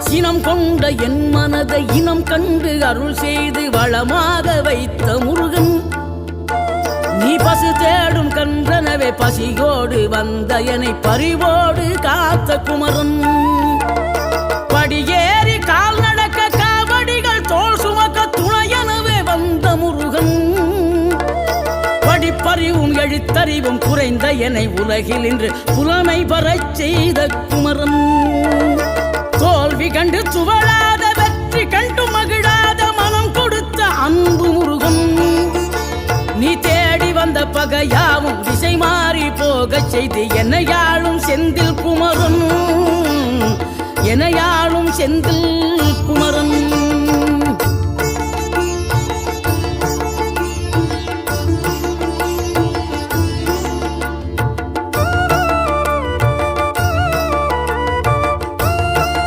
சினம் கொண்ட என் மனதை இனம் கண்டு அருள் செய்து வளமாக வைத்த முருகன், நீ பசு தேடும் கன்றனவே பசியோடு வந்த என்னை பறிவோடு காத்த குமரன், படியேறி கால் நடக்க காவடிகள் தோல் சுமக்க துணையனவே வந்த முருகன், படிப்பறிவும் எழுத்தறிவும் குறைந்த என்னை உலகில் இன்று புலமை பெறச் செய்த குமரன், தோல்வி கண்டு துவளாத வெற்றி கண்டு மகிழாத மனம் கொடுத்த அன்பு முருகன், நீ தேடி வந்த பகையாவும் திசை மாறி போகச் செய்து என்னையாளும் செந்தில் குமரன், என்னையாளும் செந்தில்